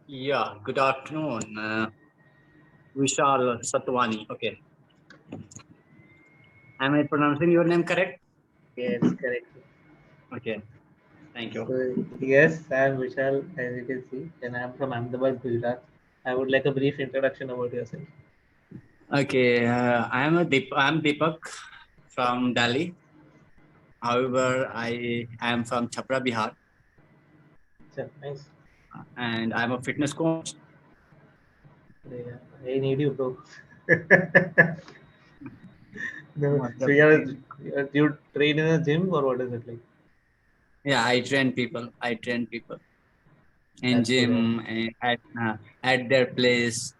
Yeah, good afternoon. Vishal Satwani. Okay. Am I pronouncing your name correct? Yes, correct. Okay. Thank you. So, yes, I am Vishal, as you can see, and I am from Ahmedabad, Gujarat. I would like a brief introduction about yourself. Okay. I'm Deepak from Delhi. However, I am from Chapra, Bihar, So, nice. and I'm a fitness coach. Yeah, I need you, bro. No, Most so you train in a gym or what is it like? Yeah, I train people. I train people in That's good. gym and at their place.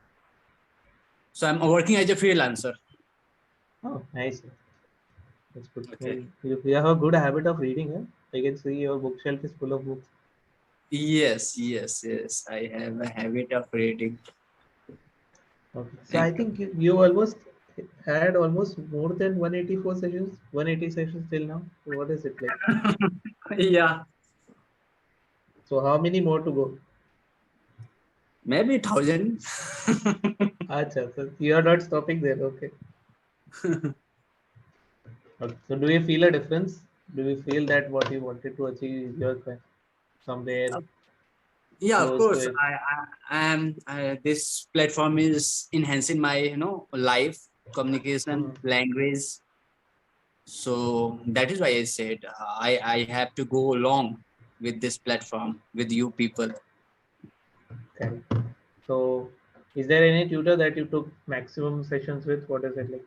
So I'm working as a freelancer. Oh, nice. That's good. Okay. You have a good habit of reading, huh? I can see your bookshelf is full of books. Yes, yes, yes. I have a habit of reading. Okay. So Thank I you. think you almost had almost more than 184 sessions, 180 sessions till now. So what is it like? Yeah, So how many more to go? maybe 1,000. Acha, so you are not stopping there. Okay. Okay. So do you feel a difference? Do you feel that what you wanted to achieve, you're somewhere Yeah, of close to course. it? I am. This platform is enhancing my, life, communication, Mhm. language. So that is why I said I have to go along with this platform with you people. Correct. So is there any tutor that you took maximum sessions with? What is it like?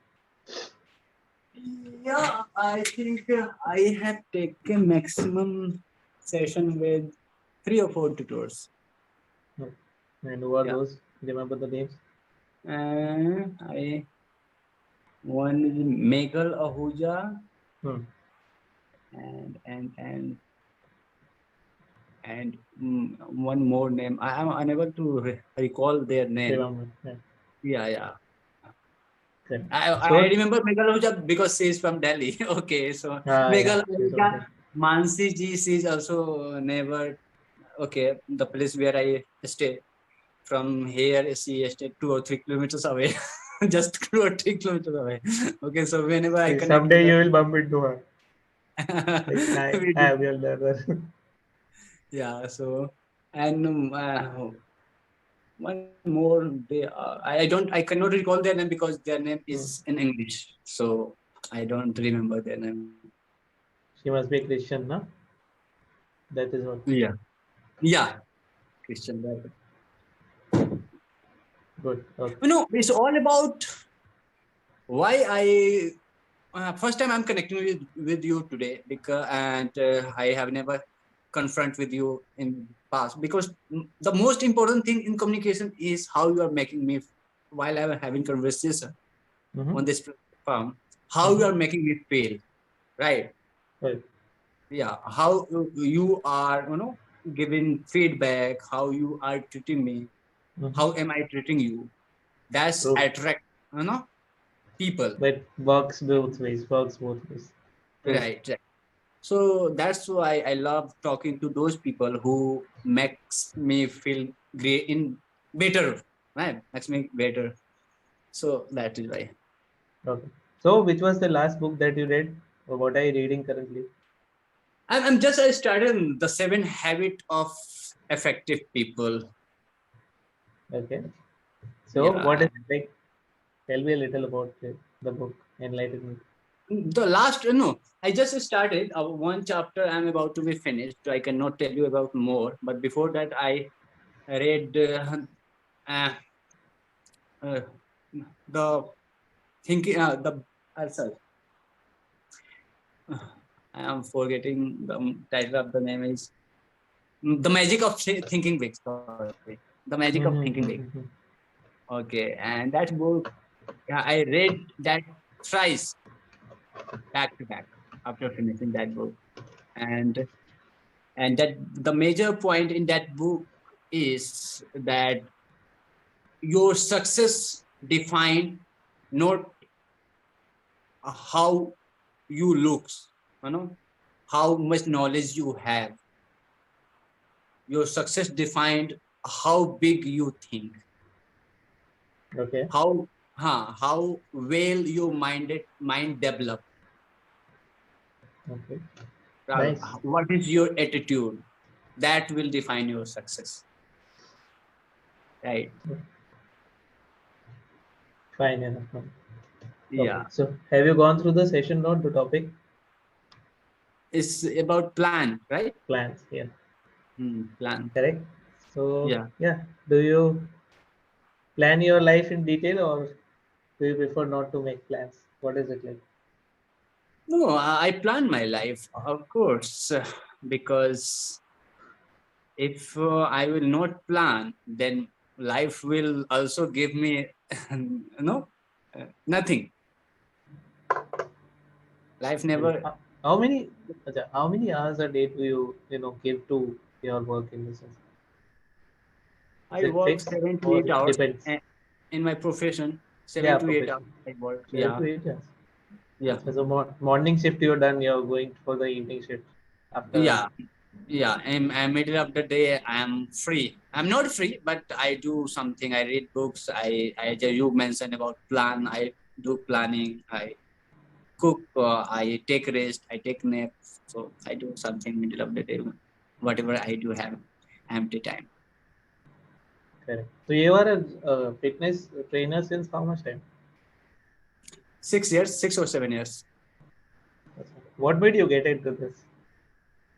Yeah, I think I have taken maximum session with 3 or 4 tutors. No. And who are Yeah. those? Remember the names? I One is Megal Ahuja Hmm. and and and one more name. I am unable to recall their name. Remember. Yeah. Yeah, yeah. Correct. I So remember Megal Ahuja because she is from Delhi. Okay, so yeah, Megal she's Ahuja, also. Mansi ji, she is also never. Okay, the place where I stay from here, she stayed 2 or 3 kilometers away. Just 2 or 3 kilometers away. Okay, so whenever I See, connect with someday you her, will bump into her. Like, hi, we I do. am your brother. Yeah, so and one more I cannot recall their name because their name Hmm. is in English, so I don't remember their name. She must be a Christian, no? That is what. Yeah, yeah, Christian. Right. Good. Okay. It's all about why I first time I'm connecting with you today because and I have never confront with you in past because the most important thing in communication is how you are making me while I'm having conversation Mm-hmm. on this platform, how you Mm-hmm. are making me feel, right? Right. Yeah, how you are, giving feedback, how you are treating me, Mm-hmm. how am I treating you? That's True. attract, people, But works both ways. Works both ways. True. right? Right. So that's why I love talking to those people who makes me feel great in better, right? Makes me better. So that is why. Okay. So, which was the last book that you read, or what are you reading currently? I'm just I started the 7 habit of effective people. Okay. So, what is Yeah. it like? Tell me a little about the book. Enlighten me. The last, no, I just started one chapter. I'm about to be finished. So I cannot tell you about more. But before that, I read uh, uh, the thinking, sorry, I am forgetting the title of the name is The Magic of Thinking Big. Sorry. The Magic of Thinking Big. Mm-hmm. Okay. And that book, yeah, I read that thrice back to back after finishing that book. And that the major point in that book is that your success defined not how you looks, how much knowledge you have. Your success defined how big you think, Okay. how well your mind develop. Okay. Rahul, Nice. what is your attitude? That will define your success, right? Fine enough. No. Okay. Yeah, So have you gone through the session note, the topic it's about plan, right? plans? Yeah. Plan. Correct. So Yeah. yeah. Do you plan your life in detail, or do you prefer not to make plans? What is it like? No, I plan my life, of course, because if I will not plan, then life will also give me, nothing. Life Correct. never. How many? How many hours a day do you give to your work in this sense? Is I it work fixed seven to or eight it hours depends? eh, in my profession. Yeah, 7 to 8 hours profession. I work. 7 to 8 hours. Yeah, As a morning shift you're done, you're going for the evening shift after. yeah, yeah. And middle of the day, I'm free. I'm not free, but I do something. I read books. You mentioned about plan. I do planning. I cook, I take rest, I take naps. So I do something middle of the day, whatever I do have empty time. Correct. So you are a fitness trainer since how much time? 6 years, 6 or 7 years. What made you get into this?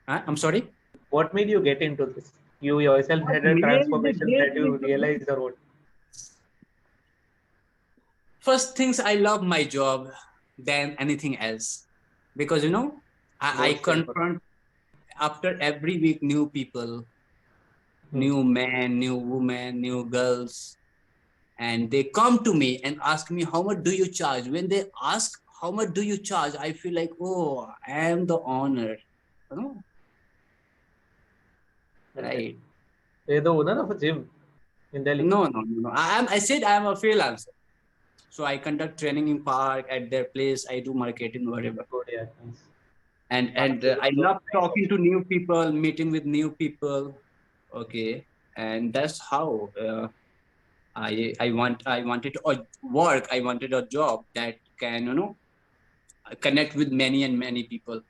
I'm sorry. What made you get into this? You yourself What had a made the transformation get that you into realized or what? first things I love my job than anything else because I Most important. confront after every week new people, Hmm. new men, new women, new girls, and they come to me and ask me how much do you charge. When they ask how much do you charge, I feel like, oh, I am the owner, you know Okay. right? You're the owner of a gym in Delhi. No. I said I am a freelancer, so I conduct training in park at their place. I do marketing whatever, Good, yeah, nice. and Marketing I is also love a nice talking option. to new people, meeting with new people. Okay, and that's how I wanted a work. I wanted a job that can connect with many and many people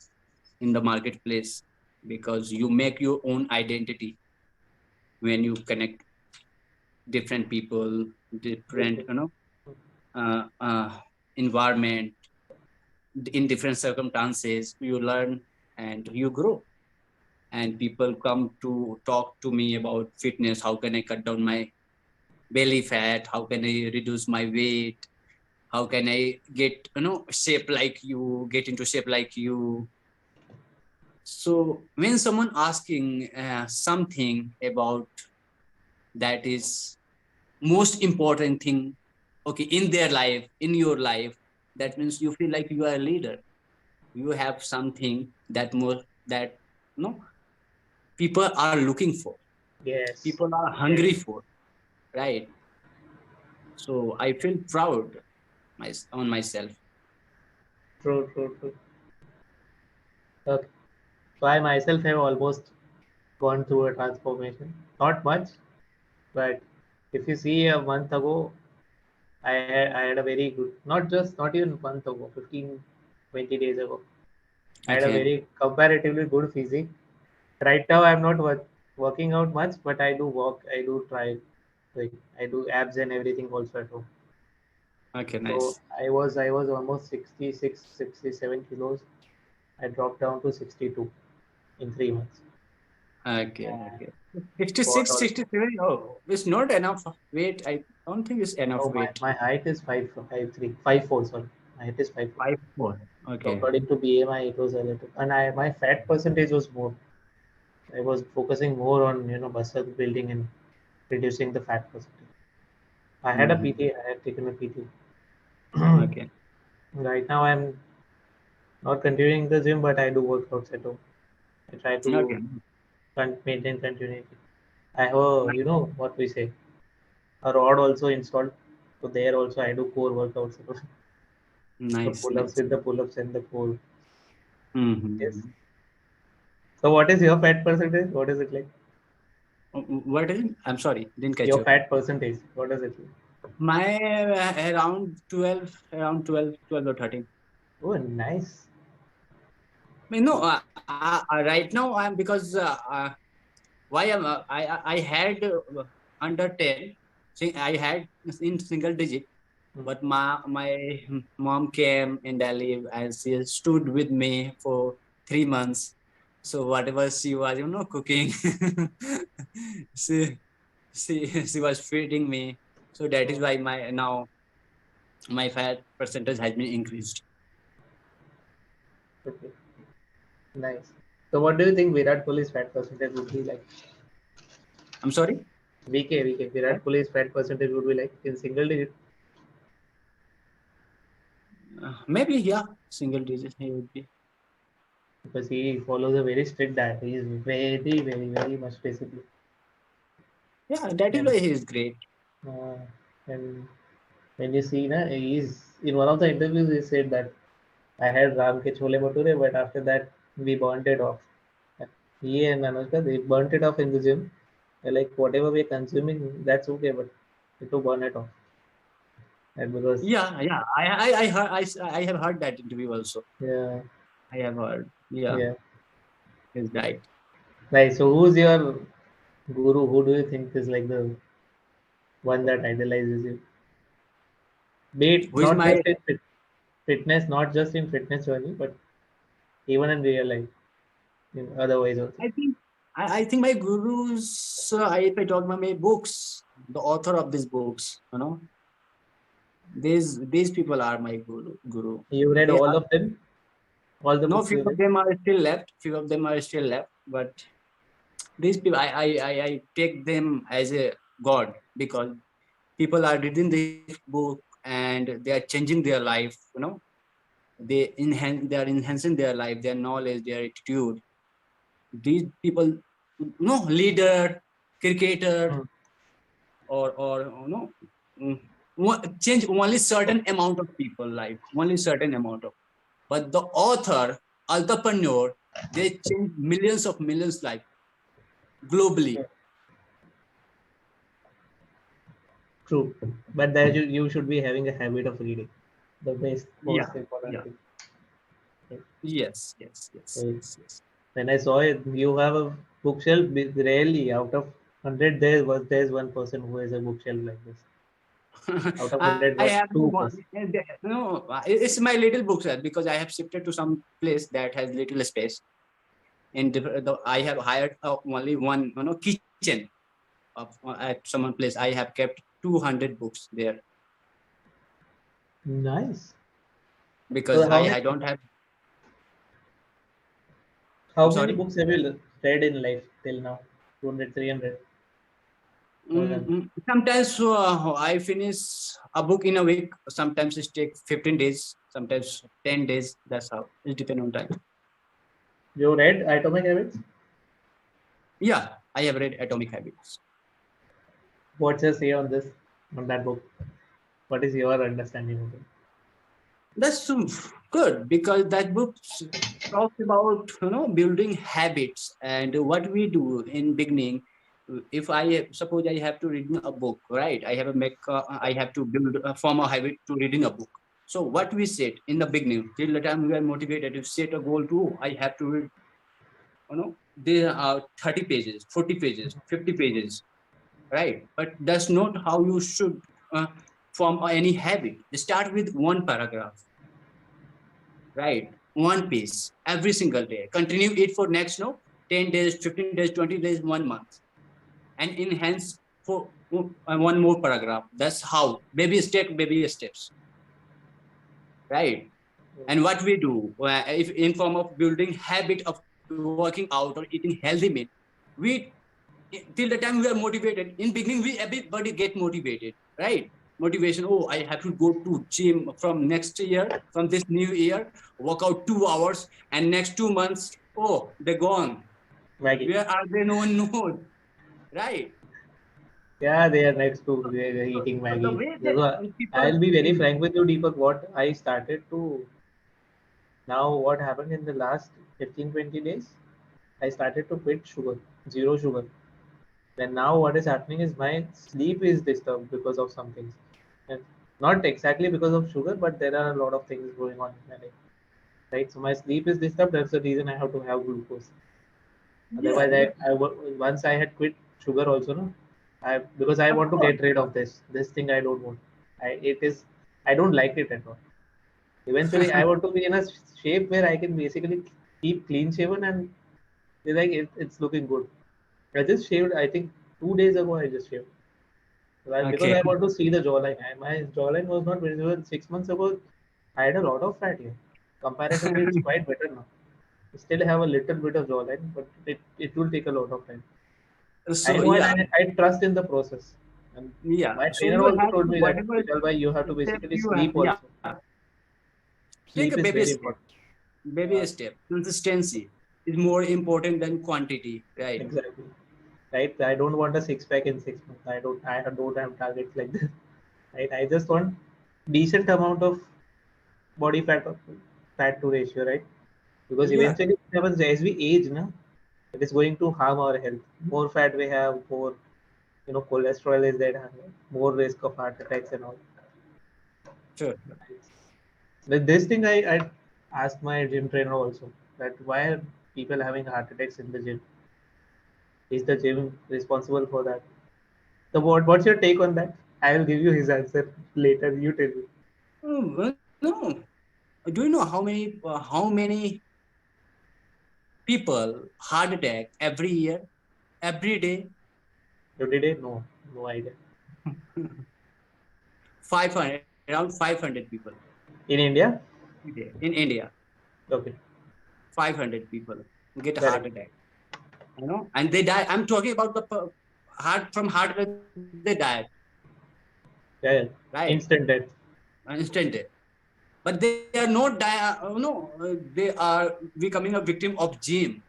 in the marketplace, because you make your own identity when you connect different people, different Good. uh, uh, environment, in different circumstances. You learn and you grow, and people come to talk to me about fitness. How can I cut down my belly fat? How can I reduce my weight? How can I get shape like you, get into shape like you? So when someone asking something about that is most important thing, okay, in their life, in your life, that means you feel like you are a leader. You have something that more that no people are looking for, Yes. people are hungry Yes. for, right? So I feel proud on myself. True, true, true. Okay. So I myself have almost gone through a transformation. Not much, but if you see a month ago, I had a very good, not even a month ago, 15, 20 days ago. I had a Okay. very comparatively good physique. Right now I'm not working out much, but I do walk, I do try, like I do abs and everything also at home. Okay, So nice. I was almost 66, 67 kilos. I dropped down to 62 in 3 months. Okay, And okay. got 66, all. 67. Oh, it's not enough weight. I don't think it's enough Oh, my, weight. my height is 5'3", 5'4", sorry. My height is 5'4". 5'4". So Okay. according to BMI, it was a little, and my fat percentage was more. I was focusing more on muscle building and reducing the fat percentage. I had a Mm-hmm. PT. I had taken a PT. Okay. Right now, I'm not continuing the gym, but I do workouts at home. I try to Okay. maintain continuity. I have a, what we say, a rod also installed. So there also I do core workouts. So Nice, pull-ups nice. with the pull-ups and the core. Yes. Mm-hmm. So what is your fat percentage? What is it like? What is it? I'm sorry, didn't catch Your you. fat percentage, what does it mean? My around 12 or 13. Oh, nice. I mean, no, right now I'm because why I had under 10. I had in single digit, Hmm. but my mom came in Delhi and she stood with me for 3 months. So whatever she was, cooking, she she was feeding me. So that is Hmm. why my fat percentage has been increased. Okay, nice. So what do you think Virat Kohli's fat percentage would be like? I'm sorry. VK, Virat Kohli's fat percentage would be like in single digit Maybe, yeah, single digit he would be. because he follows a very strict diet. He is very much disciplined. Yeah, that is And why he is great. uh, and when you see, na, he's in one of the interviews he said that I had Ram ke chole bhature, but after that we burnt it off. He and Anushka they burnt it off in the gym. They're like whatever we're consuming, that's okay, but we have to burn it off. And because Yeah, yeah. I heard I have heard that interview also. yeah, I have heard. Yeah, yeah. he's right. Right. So who's your guru? Who do you think is like the one that idolizes you? Be it Who is not my? just in fitness, not just in fitness journey, but even in real life, otherwise also. I think I think my gurus. If I talk about my books, the author of these books, these people are my guru. You read They all are of them, all the no books few you of read. them are still left. Few of them are still left, but these people I take them as a god because people are reading this book and they are changing their life. They are enhancing their life, their knowledge, their attitude. These people, leader, cricketer, Hmm. or mm, change only certain amount of people life, only certain amount of. But the author, entrepreneur, they change millions life globally. True, but that you should be having a habit of reading. The best, Yeah, most important yeah, thing. Right? yes, yes, yes, So yes, yes. when I saw it, you have a bookshelf. Rarely out of 100, there's one person who has a bookshelf like this. Out of I 100, have what no one. 2%? It's my little book set because I have shifted to some place that has little space. I have hired only one, kitchen at some place. I have kept 200 books there Nice. because So I don't have. how I'm many sorry. books have you read in life till now? 200, 300, more than. Sometimes I finish a book in a week. Sometimes it takes 15 days. Sometimes 10 days. That's how it depends on time. You read Atomic Habits? Yeah, I have read Atomic Habits. What's your say on this, on that book? What is your understanding of it? That's good because that book talks about building habits and what we do in beginning. If I suppose I have to read a book, right? I have to build form a habit to reading a book. So what we set in the beginning till the time we are motivated to set a goal to I have to read. There are 30 pages, 40 pages, 50 pages, right? But that's not how you should uh, form any habit. Start with one paragraph, right? One piece every single day. Continue it for next 10 days, 15 days, 20 days, 1 month, and enhance for one more paragraph. That's how baby steps, right? And what we do, if in form of building habit of working out or eating healthy meal, we till the time we are motivated. In beginning, we everybody get motivated, right? Motivation. Oh, I have to go to gym from next year, from this new year, work out 2 hours, and next 2 months, oh, they're gone. Maggie. Where are they? No one knows, right? Yeah, they are next to they are eating So the Maggie. way That's why that people I'll be very think, frank with you, Deepak. What I started to now, what happened in the last 15, 20 days? I started to quit sugar, zero sugar. Then now what is happening is my sleep is disturbed because of some things. And not exactly because of sugar, but there are a lot of things going on in my life. Right? So my sleep is disturbed. That's the reason I have to have glucose. Yeah, Otherwise, but once I had quit sugar also, no, because I of want to course. get rid of this thing I don't want. I don't like it at all. Eventually, I want to be in a shape where I can basically keep clean shaven and be like it's looking good. I just shaved. I think 2 days ago I just shaved. Because Okay. I want to see the jawline. My jawline was not visible 6 months ago. I had a lot of fat here. Comparatively, it's quite better now. I still have a little bit of jawline, but it will take a lot of time. I So know, and yeah, I trust in the process. And yeah. my So trainer you also have told to me that whatever Vishal bhai, you have to step basically you have. sleep Yeah, also. take a Sleep is baby very step. important. Baby Uh, step. Consistency is more important than quantity, right? exactly. Right. I don't want a six pack in 6 months. I don't have targets like this. Right. I just want decent amount of body fat to ratio, right? Because Yeah, eventually what happens as we age, na, it is going to harm our health. More fat we have, more cholesterol is there, more risk of heart attacks and all. sure. With this thing, I asked my gym trainer also that why are people having heart attacks in the gym? Is the gym responsible for that? So what's your take on that? I will give you his answer later. You tell me. No. Do you know how many people heart attack every year, every day? You did it? No, no idea. 500, around 500 people In India? every day in India. Okay, 500 people get a heart correct. attack, and they die. I'm talking about the heart attack, they died, Yeah, yeah. right? Instant death. Instant death. But they are not they are becoming a victim of gym.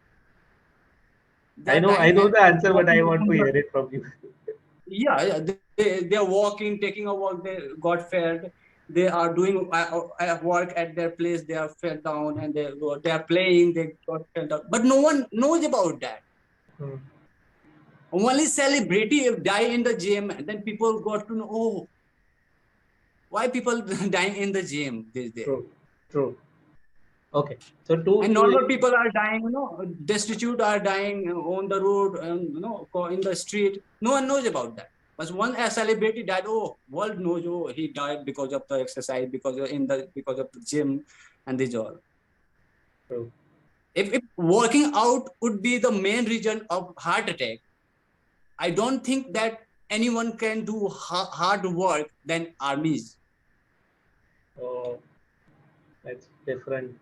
They are I dying know and the answer, but I walking want on to the. hear it from you. Yeah, yeah, they are walking, taking a walk. They got fed. They are doing work at their place. They are fell down, and they are playing. They got fell down, but no one knows about that. Hmm. Only celebrity die in the gym, and then people got to know, oh, why people dying in the gym these days. True, true. Okay, so to And to normal people are dying, destitute are dying on the road, and in the street. No one knows about that. But one a celebrity died, oh, world knows, oh, he died because of the exercise, because of the gym, and this all. true. If working out would be the main reason of heart attack, I don't think that anyone can do hard work than armies, Oh, that's different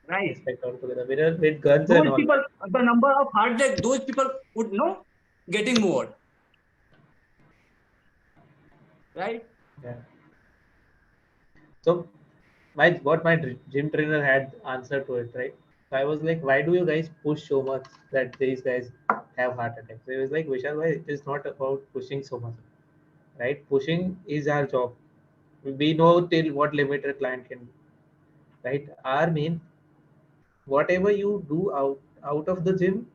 right? aspect altogether. With guns and Those all, people, right? the number of heart attack, those people would know getting more, right? Yeah. So my gym trainer had answer to it, right? So I was like, why do you guys push so much that these guys have heart attacks? So he was like, Vishal, why it is not about pushing so much, right? Pushing is our job. We know till what limit a client can do, right? Our main whatever you do out of the gym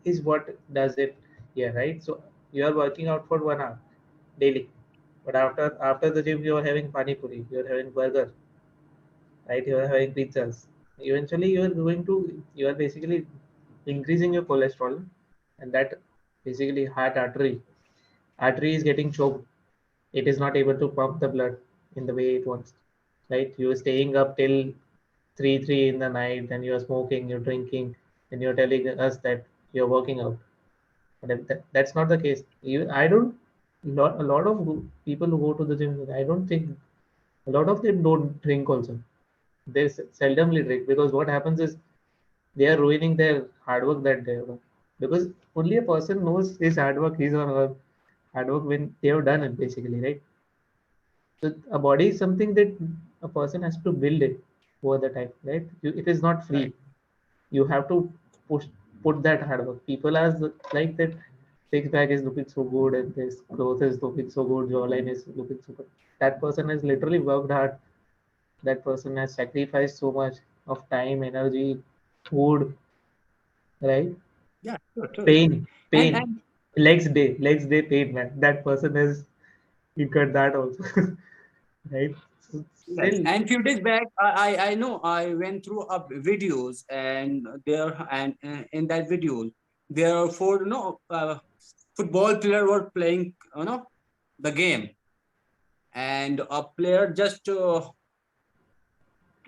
is what does it here, right? So you are working out for 1 hour daily, but after the gym you are having pani puri, you are having burger, right? You are having pizzas. Eventually, you are basically increasing your cholesterol, and that basically artery is getting choked. It is not able to pump the blood in the way it wants, right? You are staying up till three in the night, and you are smoking, you're drinking, and you're telling us that you're working out. But if that's not the case. I don't. A lot of people who go to the gym, I don't think a lot of them don't drink also. They seldomly drink because what happens is they are ruining their hard work that they have done. Because only a person knows his hard work, his or her hard work when they have done it basically, right? So a body is something that a person has to build it over the time, right? It is not Right. free. You have to push put that hard work. People are like that six pack is looking so good and this growth is looking so good, jawline is looking so good. That person has literally worked hard. That person has sacrificed so much of time, energy, food, right? Yeah, true, true, true. Pain, And pain. Legs day paid, man. That person has incurred that also, right? So Yes, still, and few days back, I know I went through up videos, and there and in that video there are four football player were playing the game, and a player just you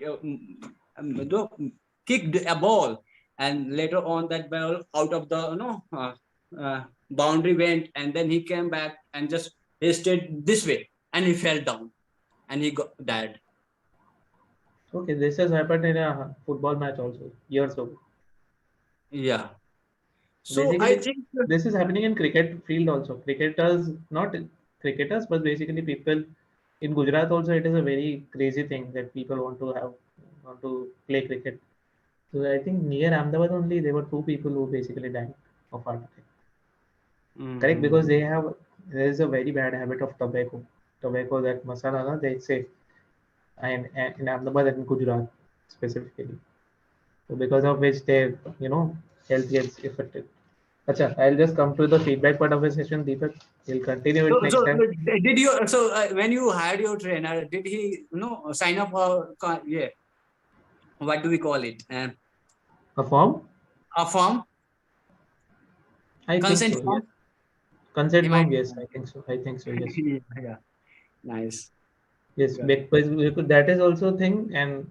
know, kicked a ball, and later on that ball out of the boundary went, and then he came back and just he stayed this way, and he fell down and he got died. okay, this has happened in a football match also years ago. Yeah. So I Basically, think this is happening in cricket field also. Cricketers, not cricketers, but basically people in Gujarat also. It is a very crazy thing that people want to play cricket. So I think near Ahmedabad only there were two people who basically died of heart attack. Correct, because mm, there is a very bad habit of tobacco, that masala na, they say, and in Ahmedabad and Gujarat specifically. So because of which their health gets affected. Acha, I'll just come to the feedback part of the session, Deepak. We'll continue so it next time. did you when you hired your trainer, did he sign up yeah, what do we call it, A form? a form, I think consent so, yes. form? He Consent might form, yes. I think so. I think so, yes. yeah, yeah. Nice. Yes, Good. because that is also a thing. And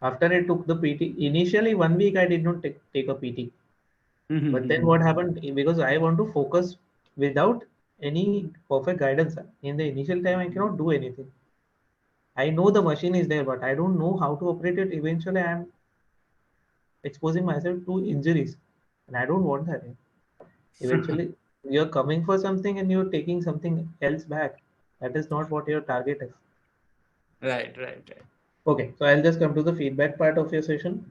after I took the PT, initially 1 week I did not take a PT. But then what happened, because I want to focus without any perfect guidance. In the initial time, I cannot do anything. I know the machine is there, but I don't know how to operate it. Eventually, I am exposing myself to injuries, and I don't want that. Eventually, you're coming for something and you're taking something else back. That is not what your target is. Right, right, right. Okay, so I'll just come to the feedback part of your session.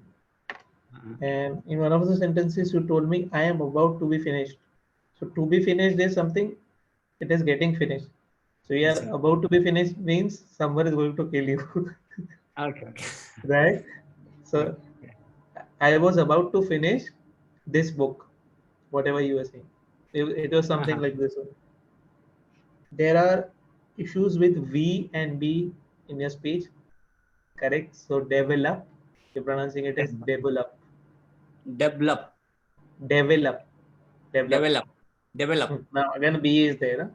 Uh-huh. And in one of the sentences, you told me, I am about to be finished. So, to be finished is something, it is getting finished. So, yeah, Yes. about to be finished means someone is going to kill you, Okay, okay. right? So, Okay. I was about to finish this book, whatever you were saying. It was something Uh-huh. like this one. There are issues with V and B in your speech, correct? So develop, you're pronouncing it as develop, Develop, develop, develop. develop, develop, Now again B is there. Huh?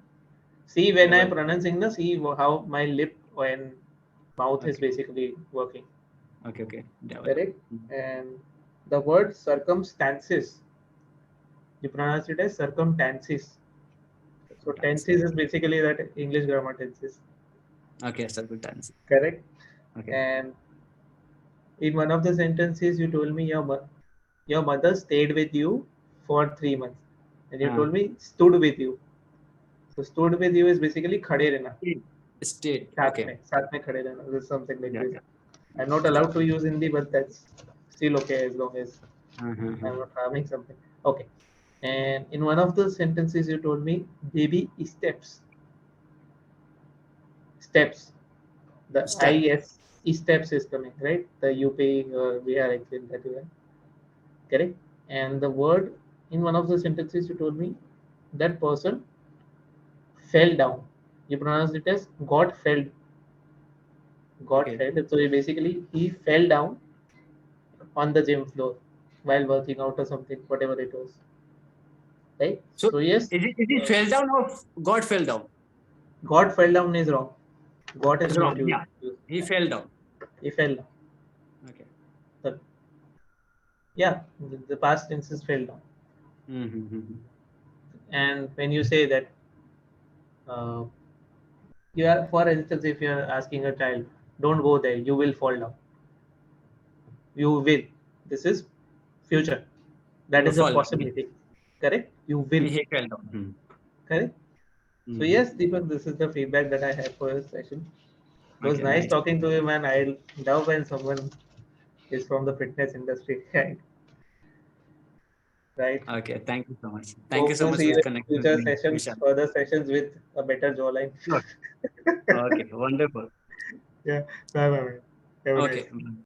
See when I'm develop. pronouncing the see how my lip and mouth is Okay, basically working, okay, okay. Develop. correct? And the word circumstances, you pronounce it as circumstances. So tenses Circumstances. is basically that English grammar tenses, Okay, circumstances. correct? Okay. And in one of the sentences, you told me your mother stayed with you for 3 months, and you Uh, told me stood with you. So stood with you is basically खड़े रहना, state. State. Okay. साथ में खड़े रहना. This is something like Yeah, this. yeah. I'm not allowed to use Hindi, but that's still okay as long as Uh-huh. I'm not harming something. Okay. And in one of the sentences, you told me baby steps. The Step. IS steps is coming, right? The UP Bihar accent that you have, correct? And the word in one of the sentences you told me that person fell down. You pronounce it as got Okay. fell. So basically he fell down on the gym floor while working out or something, whatever it was, right? So So yes, is it uh, fell down or God fell down? God fell down is wrong. God is It's not wrong. used. Yeah. He fell down. He fell down. Okay. The- yeah, the past tense is fell down. Mm-hmm. And when you say that, uh, you are, for instance, if you are asking a child, don't go there, you will fall down. You will. This is future. You That will is a fall down. possibility. Correct? You will. He fell down. Correct? So yes, Mm-hmm. Deepak, this is the feedback that I had for this session. It was Okay. nice Nice. talking to you, man. I love when someone is from the fitness industry. Right? Right. Okay. Thank you so much. Thank you Hope so to much see for you in connecting with future me, sessions, Vishal. further sessions with a better jawline. Sure. Okay. Wonderful. Yeah. Bye bye. Have a nice Okay. day.